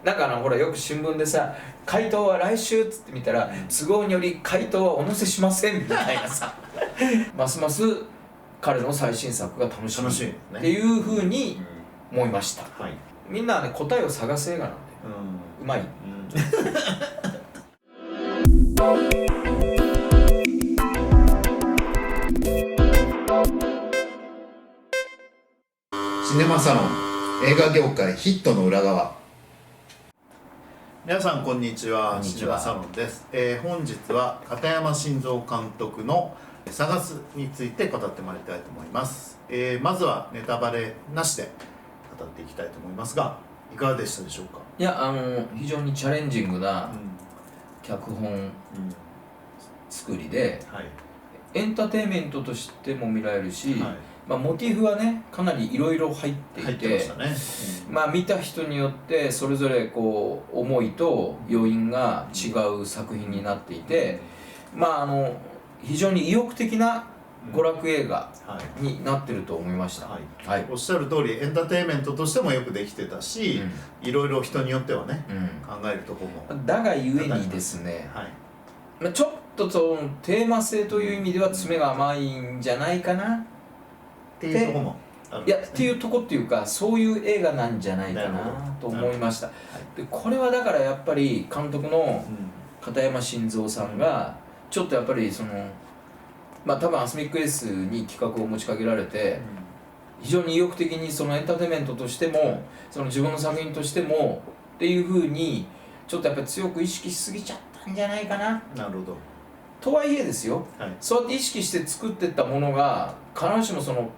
なんかほらよく新聞でさ回答は来週っつって見たら都合により回答はお載せしませんみたいなさますます彼の最新作が楽しみっていうふうに思いました、はい、みんなはね答えを探す映画なんで、うまい、シネマサロン映画業界ヒットの裏側。皆さんこんにちは。シネマサロンです。本日は片山晋三監督の探すについて語ってまいりたいと思います。まずはネタバレなしで語っていきたいと思いますが、いかがでしたでしょうか。いや非常にチャレンジングな脚本作りで、はい、エンターテインメントとしても見られるし、はい、モチーフはねかなりいろいろ入っていて、見た人によってそれぞれこう思いと要因が違う作品になっていて、非常に意欲的な娯楽映画になってると思いました、おっしゃる通りエンターテインメントとしてもよくできてたし、いろいろ人によってはね、考えるところもだがゆえにですね、ちょっとそのテーマ性という意味では詰めが甘いんじゃないかなっていうところもあるんですね。いやっていうとこっていうかそういう映画なんじゃないかなと思いました。でこれはだからやっぱり監督の片山晋三さんがちょっとやっぱりその多分アスミックエースに企画を持ちかけられて、非常に意欲的にそのエンターテインメントとしてもその自分の作品としてもっていうふうにちょっとやっぱり強く意識しすぎちゃったんじゃないかな。なるほど。とはいえですよ、そうやって意識して作っていったものが必ずしもその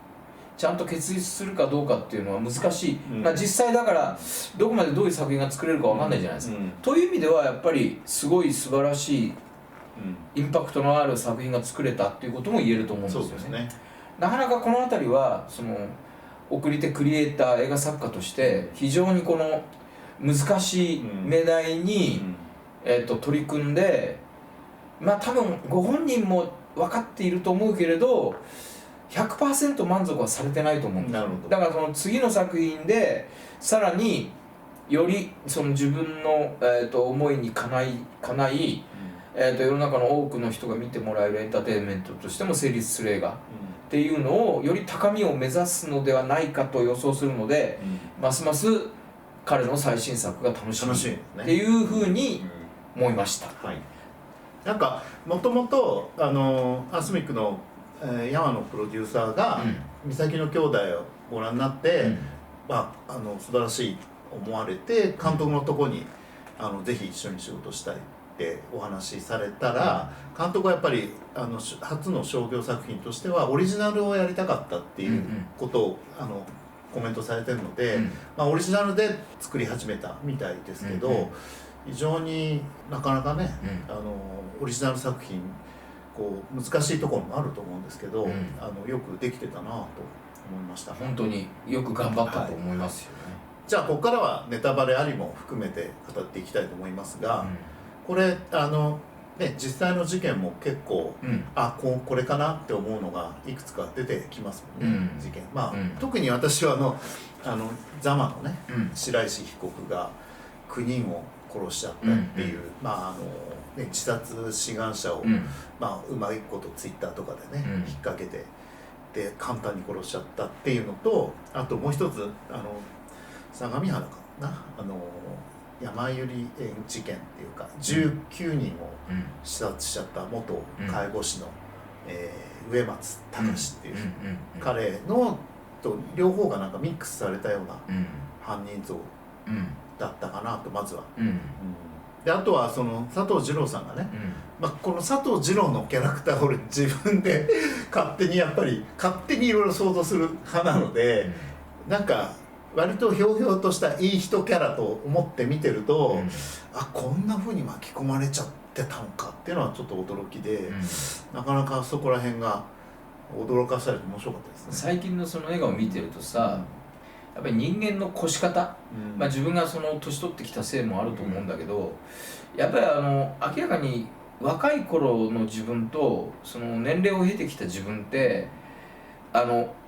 ちゃんと結実するかどうかっていうのは難しい、実際だからどこまでどういう作品が作れるか分かんないじゃないですか、という意味ではやっぱりすごい素晴らしいインパクトのある作品が作れたっていうことも言えると思うんですよね。なかなかこの辺りはその送り手クリエイター映画作家として非常にこの難しい命題に、取り組んで多分ご本人も分かっていると思うけれど 100% 満足はされてないと思うんですよ。だからその次の作品でさらによりその自分の、思いにかない世の中の多くの人が見てもらえるエンターテインメントとしても成立する映画っていうのをより高みを目指すのではないかと予想するので、ますます彼の最新作が楽しみっていうふうに思いました。なんかもともとアスミックの山野プロデューサーが「岬の兄弟」をご覧になって、素晴らしい思われて監督のとこにぜひ一緒に仕事したいってお話しされたら、監督はやっぱり初の商業作品としてはオリジナルをやりたかったっていうことをコメントされてるので、オリジナルで作り始めたみたいですけど、非常になかなかね、オリジナル作品こう難しいところもあると思うんですけど、よくできてたなと思いました。本当によく頑張ったと思いますよね。じゃあここからはネタバレありも含めて語っていきたいと思いますが、これ実際の事件も結構、これかなって思うのがいくつか出てきますもんね、事件。特に私はザマのね、白石被告が9人を殺しちゃったっていう、自殺志願者を、うまいことツイッターとかでね、引っ掛けてで簡単に殺しちゃったっていうのと、あともう一つ相模原かな、山百合園事件っていうか19人を刺殺しちゃった元介護士の、植松隆っていう彼のと両方がなんかミックスされたような犯人像だったかなとまずは。であとはその佐藤二朗さんがね、この佐藤二朗のキャラクターを俺自分で勝手にいろいろ想像する派なので、なんか割とひょうひょうとしたいい人キャラと思って見てると、こんな風に巻き込まれちゃってたのかっていうのはちょっと驚きで、なかなかそこら辺が驚かされて面白かったですね。最近のその映画を見てるとさ、やっぱり人間の越し方、自分がその年取ってきたせいもあると思うんだけど、やっぱり明らかに若い頃の自分とその年齢を経てきた自分って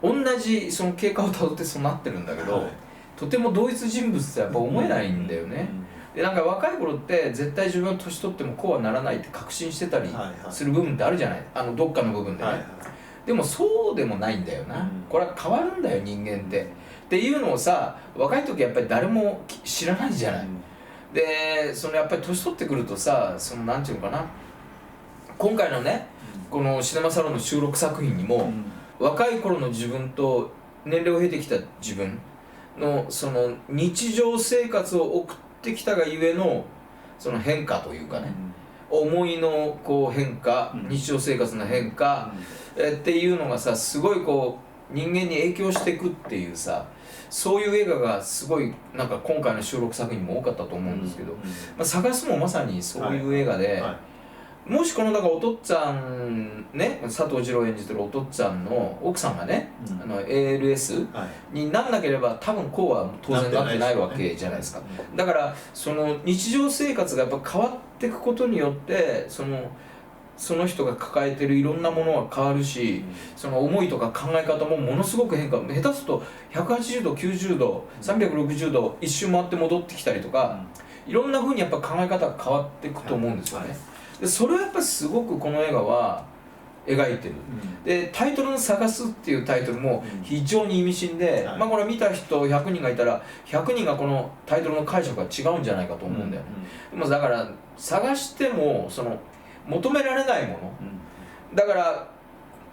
同じその経過をたどってそうなってるんだけど、とても同一人物ってやっぱ思えないんだよね。でなんか若い頃って絶対自分は年取ってもこうはならないって確信してたりする部分ってあるじゃない、どっかの部分でね、でもそうでもないんだよな、これは変わるんだよ人間っていうのをさ、若い時やっぱり誰も知らないじゃない、でそのやっぱり年取ってくるとさ、そのなんていうのかな、今回のねこのシネマサロンの収録作品にも、若い頃の自分と年齢を経てきた自分のその日常生活を送ってきたがゆえのその変化というかね、思いのこう変化、日常生活の変化、っていうのがさ、すごいこう人間に影響していくっていうさ、そういう映画がすごいなんか今回の収録作品も多かったと思うんですけど、探すもまさにそういう映画で、もしこのだからお父っつぁんね、佐藤二朗演じてるお父っつぁんの奥さんがね、ALS になんなければ多分こうは当然なってないわけじゃないですか。だからその日常生活がやっぱ変わっていくことによってその人が抱えてるいろんなものは変わるし、その思いとか考え方もものすごく変化、下手すると180度90度360度一周回って戻ってきたりとか、いろんな風にやっぱ考え方が変わっていくと思うんですよね。でそれはやっぱりすごくこの映画は描いてる、でタイトルの「探す」っていうタイトルも非常に意味深で、まあこれ見た人100人がいたら100人がこのタイトルの解釈が違うんじゃないかと思うんだよね、でもだから探してもその求められないもの、だから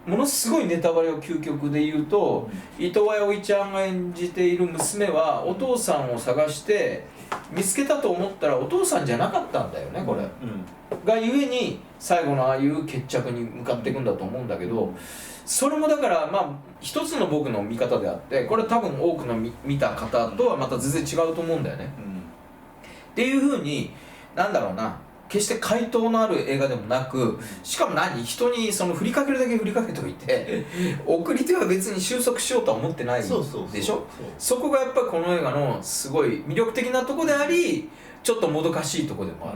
ものすごいネタバレを究極で言うと、伊藤弥生ちゃんが演じている娘はお父さんを探して見つけたと思ったらお父さんじゃなかったんだよね、これ、がゆえに最後のああいう決着に向かっていくんだと思うんだけど、それもだからまあ一つの僕の見方であって、これ多分多くの見た方とはまた全然違うと思うんだよね、っていうふうになんだろうな、決して回答のある映画でもなく、しかも人にその振りかけるだけ振りかけておいて送り手は別に収束しようとは思ってないでしょ。そこがやっぱりこの映画のすごい魅力的なとこであり、ちょっともどかしいとこでも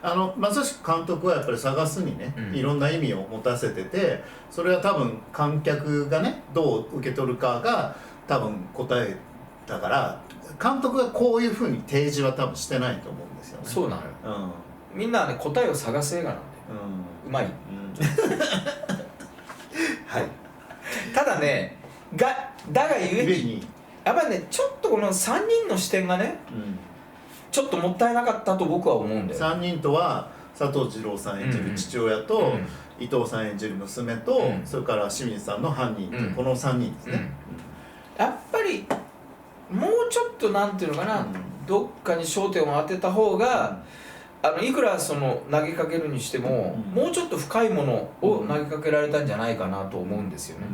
ある、まさしく監督はやっぱり探すにね、いろんな意味を持たせてて、それは多分観客がねどう受け取るかが多分答えだから、監督がこういうふうに提示は多分してないと思うんですよね。そうなのよ、みんなはね答えを探す映画なんだよ、うまい、はい、ただねだがゆえにやっぱりねちょっとこの3人の視点がね、ちょっともったいなかったと僕は思うんだよ。3人とは佐藤二朗さん演じる父親と、伊藤さん演じる娘と、それから清水さんの犯人と、この3人ですね、やっぱりもうちょっとなんていうのかな、どっかに焦点を当てた方が、いくらその投げかけるにしても、もうちょっと深いものを投げかけられたんじゃないかなと思うんですよね、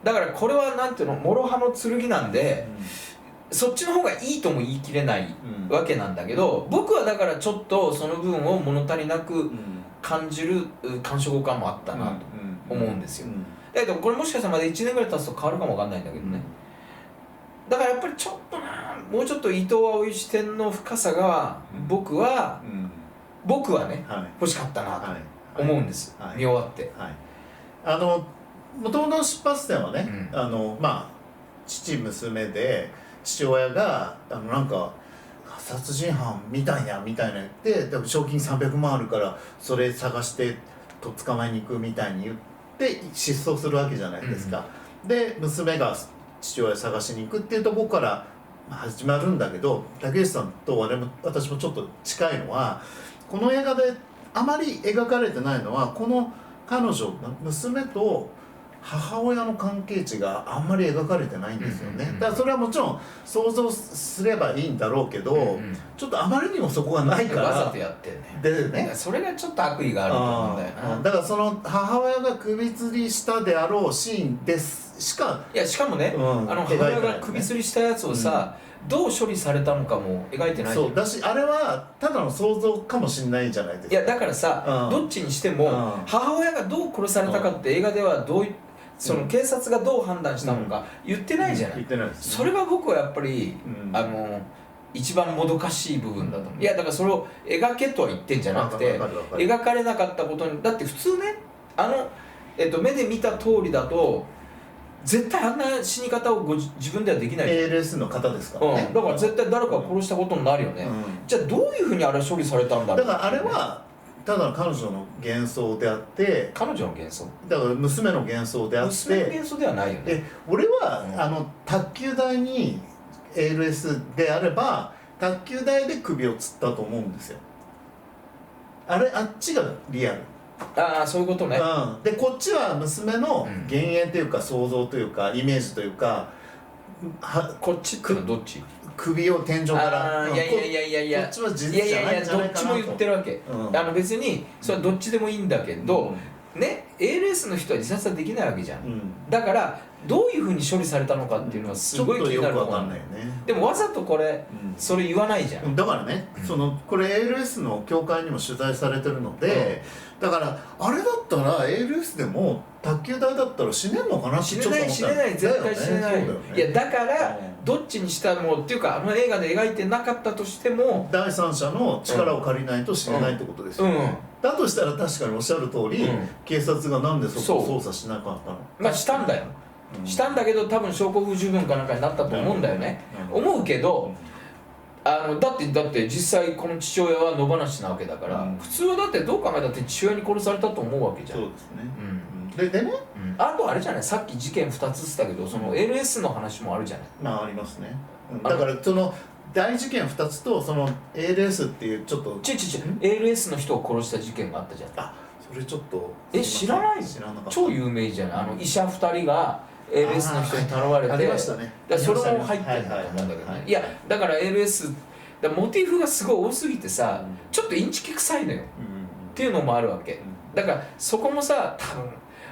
だからこれはなんていうの、諸刃の剣なんで、そっちの方がいいとも言い切れないわけなんだけど、僕はだからちょっとその部分を物足りなく感じる感触感もあったなと思うんですよ。だけどこれもしかしたらまだ1年ぐらい経つと変わるかもわかんないんだけどね、だからやっぱりちょっともうちょっと伊藤葵視点の深さが僕はね、欲しかったなと思うんです、見終わって。元々の出発点はね、まあ父娘で、父親がなんか殺人犯みたいな言ってでも賞金300万あるからそれ探して捕まえに行くみたいに言って失踪するわけじゃないですか、で娘が父親探しに行くっていうところから始まるんだけど、竹内さんと私もちょっと近いのは、この映画であまり描かれてないのは、この彼女娘と母親の関係値があんまり描かれてないんですよね。だからそれはもちろん想像すればいいんだろうけど、ちょっとあままりにもそこがないからわざとやってるね。それがちょっと悪意があると思うんだよな。だからその母親が首吊りしたであろうシーンですしか、いやしかもね、母親が首吊りしたやつをさ、どう処理されたのかも描いてない。そうだし、あれはただの想像かもしれないじゃないですか。いやだからさ、どっちにしても母親がどう殺されたかって映画ではどういうその警察がどう判断したのか言ってないじゃない。言ってないですね。それが僕はやっぱり一番もどかしい部分だと思う。いやだからそれを描けとは言ってんじゃなくて、描かれなかったことにだって普通ね、目で見た通りだと絶対あんな死に方を自分ではできないじゃん。 ALS の方ですからね、だから絶対誰かを殺したことになるよね、じゃあどういうふうにあれ処理されたんだろう。だからあれはただ彼女の幻想であって、彼女の幻想、だから娘の幻想であって、娘の幻想ではないよね。俺は、卓球台に ALS であれば卓球台で首をつったと思うんですよ。あっちがリアル。ああ、そういうことね。でこっちは娘の幻影というか想像というかイメージというか、こっちってのはどっち？首を天井からいやこっちは事実じゃないんじゃないかなと。どっちも言ってるわけ、別にそれはどっちでもいいんだけど、ね、ALS の人は自殺はできないわけじゃん、だからどういうふうに処理されたのかっていうのはすごい気になると思う。でもわざとこれ、それ言わないじゃん。だからね、これ ALS の協会にも取材されてるので、だからあれだったら ALS でも卓球台だったら死ねんのかなって死ねない、絶対死ねない。いやだからどっちにしたもっていうか、映画で描いてなかったとしても第三者の力を借りないと死ねないってことですよ、だとしたら確かにおっしゃる通り、警察がなんでそこを捜査しなかったの。したんだよ、したんだけど多分証拠不十分かなんかになったと思うんだよね、思うけど、だって実際この父親は野放しなわけだから、普通はだってどう考えたって父親に殺されたと思うわけじゃん。そうですね、でね、あとあれじゃない、さっき事件2つしたけど、その ALS の話もあるじゃない。ありますね、だから大事件2つとALS っていうちょっとALS の人を殺した事件があったじゃん。それちょっと知らない？知らなかった。超有名じゃない、医者2人が ALS の人に頼まれて、ありましたね。それも入ってるんだと思うんだけどね。いやだから ALSモチーフがすごい多すぎてさ、ちょっとインチキ臭いのよ、っていうのもあるわけ。だからそこもさ、多分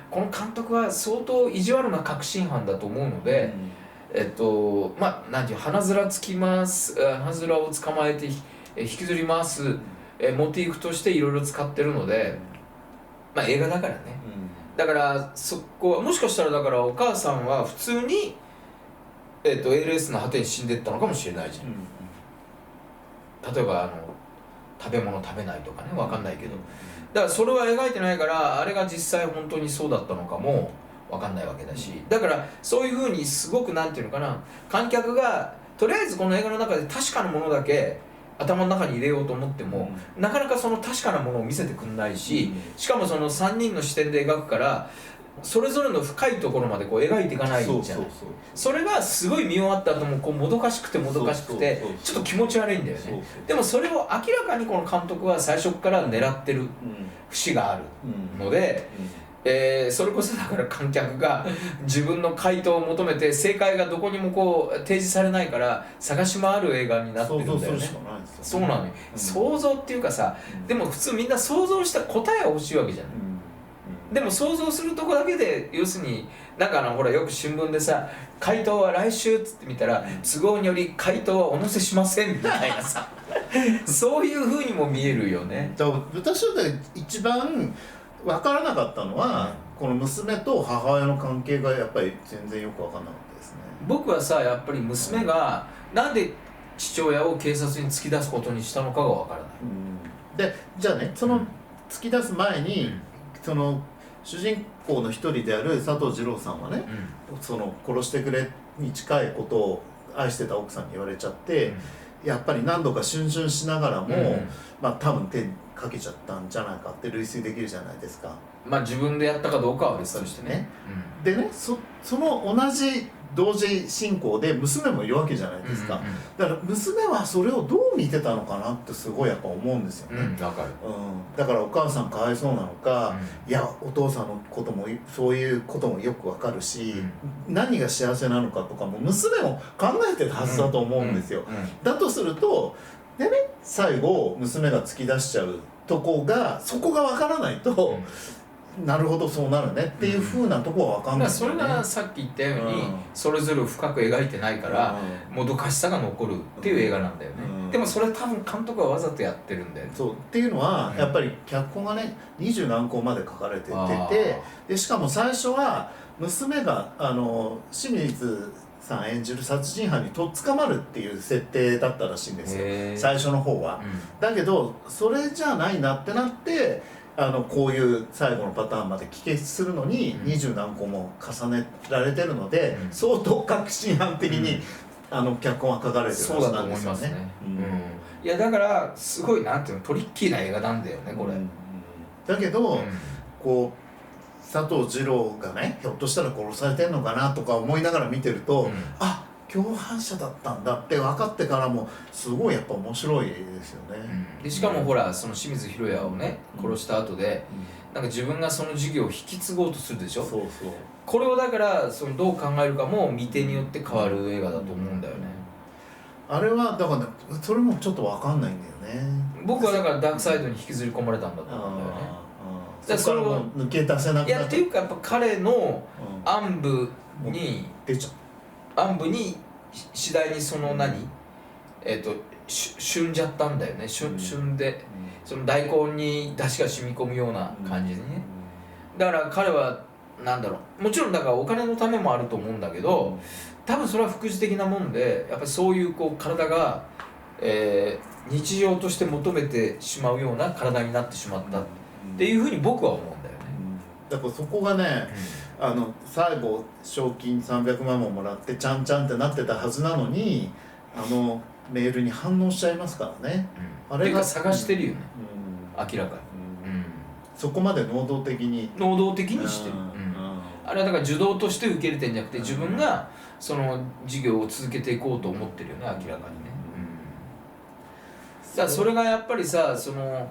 この監督は相当意地悪な確信犯だと思うので、なんていう、鼻面つきます、鼻面を捕まえて引きずり回すモチーフとしていろいろ使ってるので、映画だからね、だからそこはもしかしたら、だからお母さんは普通に、ALS の果てに死んでったのかもしれないじゃん、例えば食べ物食べないとかね、分かんないけど、だからそれは描いてないから、あれが実際本当にそうだったのかも分かんないわけだし、だからそういうふうにすごくなんていうのかな、観客がとりあえずこの映画の中で確かなものだけ頭の中に入れようと思っても、なかなかその確かなものを見せてくんないし、しかもその3人の視点で描くから、それぞれの深いところまでこう描いていかないんじゃない。それがすごい見終わった後もこうもどかしくてちょっと気持ち悪いんだよね。でもそれを明らかにこの監督は最初から狙ってる節があるので、それこそだから観客が自分の回答を求めて、正解がどこにもこう提示されないから探し回る映画になってるんだよね。そうなのよ、想像っていうかさ、でも普通みんな想像した答えが欲しいわけじゃない。でも想像するとこだけで、要するになんかほらよく新聞でさ、回答は来週っつって見たら、都合により回答はお載せしませんみたいなさそういう風にも見えるよね。私は一番分からなかったのは、この娘と母親の関係がやっぱり全然よく分からなかったですね。僕はさ、やっぱり娘がなんで父親を警察に突き出すことにしたのかが分からない、でじゃあね、その突き出す前に、その主人公の一人である佐藤二朗さんはね、その殺してくれに近いことを愛してた奥さんに言われちゃって、やっぱり何度か逡巡しながらも、多分手にかけちゃったんじゃないかって類推できるじゃないですか。自分でやったかどうかは別としてね。でね、その同じ同時進行で娘もいるわけじゃないですか。だから娘はそれをどう見てたのかなってすごいやっぱ思うんですよね。わかる。だからお母さんかわいそうなのか、いやお父さんのこともそういうこともよくわかるし、何が幸せなのかとかも娘も考えてたはずだと思うんですよ。だとするとでね、最後娘が突き出しちゃうとこが、そこがわからないと、なるほどそうなるねっていう風なとこは分かんない、それがさっき言ったように、それぞれ深く描いてないから、もどかしさが残るっていう映画なんだよね。でもそれ多分監督はわざとやってるんだよね。そうっていうのは、やっぱり脚本がね20何個まで書かれてて、でしかも最初は娘が清水さん演じる殺人犯にとっ捕まるっていう設定だったらしいんですよ、最初の方は。だけどそれじゃないなってなって、こういう最後のパターンまで帰結するのに20何個も重ねられてるので、相当確信犯的に、脚本は書かれてるはずなんですよね。いやだからすごいなんていうのトリッキーな映画なんだよねこれ。だけど、こう佐藤二朗がねひょっとしたら殺されてんのかなとか思いながら見てると、あ、共犯者だったんだって分かってからもすごいやっぱ面白いですよね。でしかもほらその清水宏也をね殺した後で、なんか自分がその事業を引き継ごうとするでしょ。そうそう。これをだからそのどう考えるかも見手によって変わる映画だと思うんだよね。あれはだから、ね、それもちょっと分かんないんだよね。僕はだからダークサイドに引きずり込まれたんだと思うんだよね。だからそれを抜け出せなくなった。いやっていうかやっぱ彼の暗部に、出ちゃう。暗部に次第にその旬じゃったんだよね。旬でその大根に出汁が染み込むような感じでね。だから彼はなんだろう、もちろんだからお金のためもあると思うんだけど、多分それは副次的なもんで、やっぱりそういうこう体が、日常として求めてしまうような体になってしまったっていうふうに僕は思うんだよね。だからそこがね、最後賞金300万ももらってちゃんちゃんってなってたはずなのにメールに反応しちゃいますからね。あれが探してるよね、明らかに。そこまで能動的にしてる。あれはだから受動として受け入れてんじゃなくて、自分がその事業を続けていこうと思ってるよね、明らかにね。だからそれがやっぱりさ、その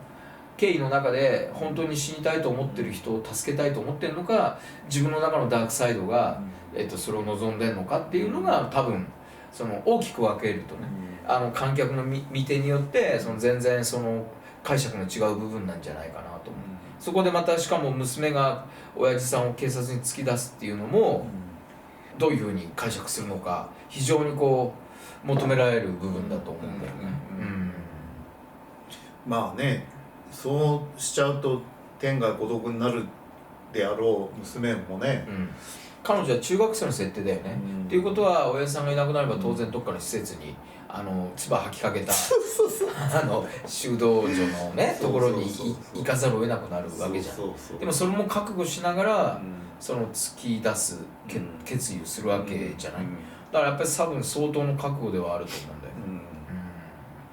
経緯の中で本当に死にたいと思ってる人を助けたいと思ってるのか、自分の中のダークサイドが、それを望んでるのかっていうのが多分その大きく分けるとね、観客の見手によってその全然その解釈の違う部分なんじゃないかなと思う。そこでまたしかも娘が親父さんを警察に突き出すっていうのもどういうふうに解釈するのか非常にこう求められる部分だと思うんだよね。まあね、そうしちゃうと天涯孤独になるであろう娘もね、彼女は中学生の設定だよね。っていうことは親父さんがいなくなれば当然どっかの施設に唾吐きかけた修道女のねところに行かざるを得なくなるわけじゃん。でもそれも覚悟しながらその突き出す決意をするわけじゃない。だからやっぱり多分相当の覚悟ではあると思うんだよね。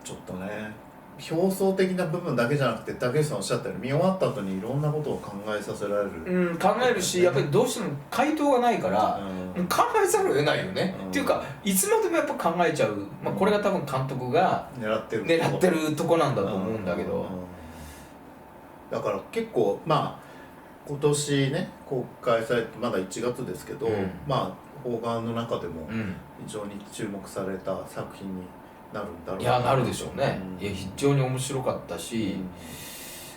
ちょっとね、表層的な部分だけじゃなくて竹内さんおっしゃったように見終わった後にいろんなことを考えさせられる、考えるし、やっぱりどうしても回答がないから、考えざるを得ないよね、っていうかいつまでもやっぱ考えちゃう、これが多分監督が狙ってるとこなんだと思うんだけど、だから結構まあ今年ね公開されてまだ1月ですけど、まあ邦画の中でも非常に注目された作品になるんだろうな。いやなるでしょうね。いや非常に面白かったし、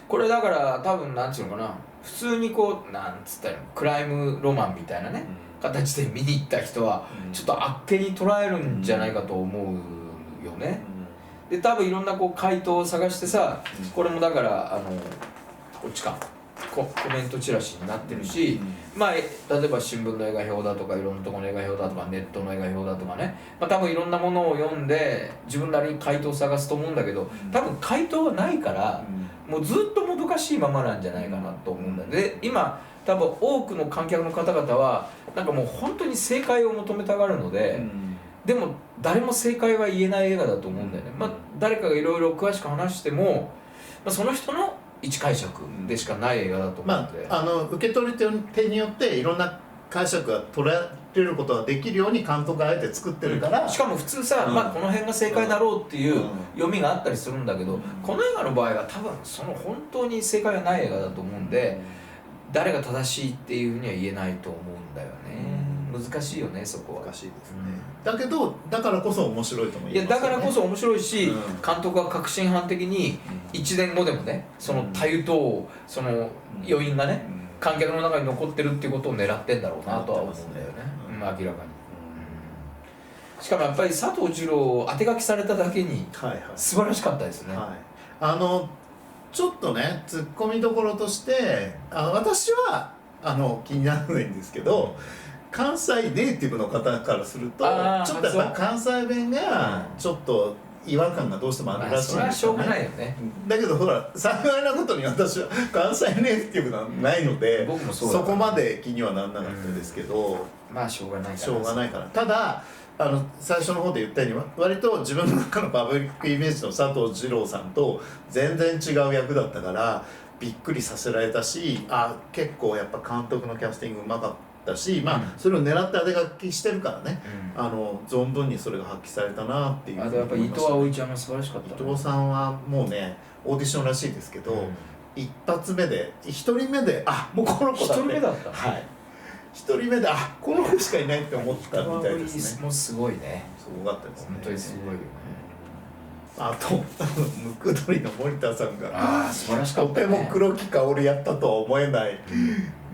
これだから多分なんていうのかな、普通にこうなんつったらクライムロマンみたいなね、形で見に行った人はちょっとあっけに捉えるんじゃないかと思うよね。で多分いろんなこう回答を探してさ、これもだからこっちかコメントチラシになってるし、まあ例えば新聞の映画表だとかいろんなところの映画表だとかネットの映画表だとかね、多分いろんなものを読んで自分なりに回答を探すと思うんだけど、多分回答はないからもうずっともどかしいままなんじゃないかなと思うんだよ。で今多分多くの観客の方々はなんかもう本当に正解を求めたがるので、でも誰も正解は言えない映画だと思うんだよね。誰かがいろいろ詳しく話しても、その人の一解釈でしかない映画だと思うので、受け取り手によっていろんな解釈が取られることができるように監督があえて作ってるから、しかも普通さ、この辺が正解だろうっていう読みがあったりするんだけど、この映画の場合は多分その本当に正解がない映画だと思うんで、誰が正しいっていうふうには言えないと思うんだよね。難しいよね、そこは。難しいですね。だけどだからこそ面白いとも言えますよね。いやだからこそ面白いし、監督は確信犯的に1年後でもね、そのたゆとその余韻がね、観客の中に残ってるっていうことを狙ってんだろうなとは思うんだよね、明らかに。しかもやっぱり佐藤二朗当て書きされただけに素晴らしかったですね。ちょっとねツッコミどころとして私は気にならないんですけど、関西ネイティブの方からするとちょっとやっぱ関西弁がちょっと違和感がどうしてもあるらしいんそれはしょうがですよね。ないよね。だけどほら幸いなことに私は関西ネイティブがないので、僕もそうだからこまで気にはならなかったですけど、まあしょうがないからしょうがないから。ただ最初の方で言ったように割と自分の中のパブリックイメージの佐藤二郎さんと全然違う役だったからびっくりさせられたし、結構やっぱ監督のキャスティングうまかったし、それを狙って当て書きしてるからね、存分にそれが発揮されたなっていう。あとやっぱ伊藤葵ちゃんも素晴らしかった、伊藤さんはもうねオーディションらしいですけど、一発目で1人目でもうこの子だって1人目だった。はい、1人目でこの子しかいないって思ったみたいですね。もうすごいね。すごかったですね。本当にすごいよね。あとムクドリの森田さんが素晴らしかったね。とても黒木薫やったとは思えない、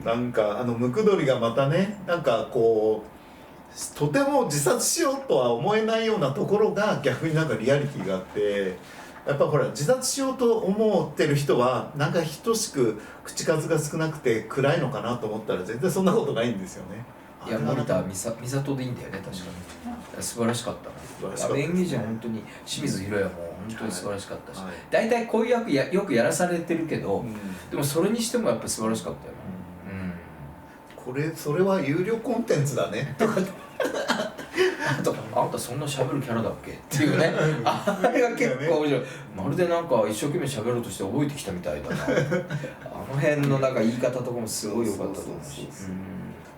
なんかムクドリがまたねなんかこうとても自殺しようとは思えないようなところが逆になんかリアリティがあって、やっぱほら自殺しようと思ってる人はなんか等しく口数が少なくて暗いのかなと思ったら全然そんなことないんですよね。いや森田美里でいいんだよね、確かに。素晴らしかったね。演技陣は本当に清水宏也も本当に素晴らしかったし、大体こういう役よくやらされてるけど、でもそれにしてもやっぱ素晴らしかったよね。それは有料コンテンツだねとかあんたそんな喋るキャラだっけっていうねあれが結構面白い。まるでなんか一生懸命喋ろうとして覚えてきたみたいだなあの辺のなんか言い方とかもすごい良かったと思うし、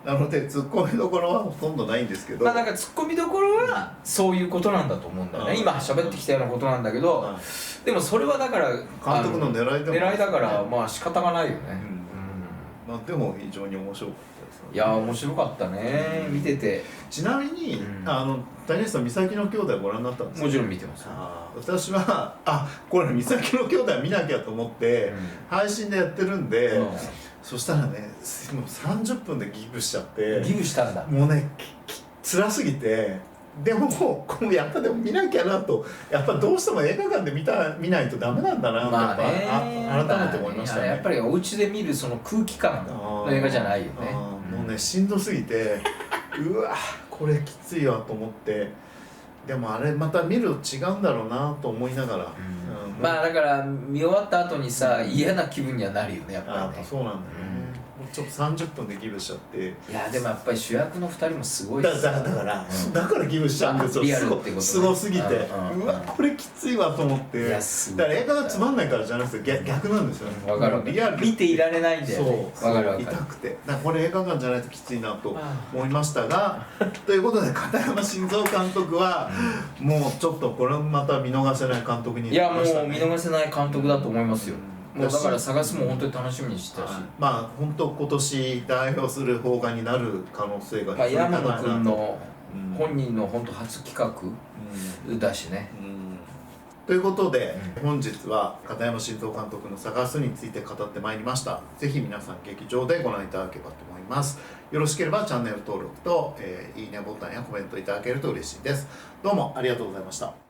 なのでツッコミどころはほとんどないんですけど、なんかツッコミどころはそういうことなんだと思うんだよね。今喋ってきたようなことなんだけど、でもそれはだから監督の狙いだからまあ仕方がないよね。でも非常に面白かったですよね。いや面白かったね、見てて。ちなみに谷口さん、三崎の兄弟ご覧になったんですか？もちろん見てます。私はこれ三崎の兄弟見なきゃと思って配信でやってるんで、そしたらねもう30分でギブしちゃって、ギブしたんだ。もうね辛すぎて、でもやっぱでも見なきゃなと、やっぱどうしても映画館で見ないとダメなんだなって改めて思いましたね。やっぱりお家で見るその空気感の映画じゃないよね。もうねしんどすぎてうわこれきついわと思って、でもあれまた見ると違うんだろうなと思いながら、まあだから見終わった後にさ嫌な気分にはなるよね、やっぱりね。そうなんだよね。ちょっと30分でギブしちゃって。いやでもやっぱり主役の2人もすごいしだからギブしちゃうんですよ。リアルってことね。すごすぎてうわこれきついわと思って。だから映画がつまんないからじゃなくて逆なんですよね。わかる。リアル見ていられないんだよね。わかる。痛くて、だからこれ映画館じゃないときついなと思いましたがということで片山晋三監督はもうちょっとこれまた見逃せない監督になりましたね。いやもう見逃せない監督だと思いますよ。もうだから探すも本当に楽しみにしてたし、まあ本当今年代表する邦画になる可能性が非常に高いなと。山野君の本人の本当初企画だしね。ということで、本日は片山晋三監督の探すについて語ってまいりました。ぜひ皆さん劇場でご覧いただければと思います。よろしければチャンネル登録と、いいねボタンやコメントいただけると嬉しいです。どうもありがとうございました。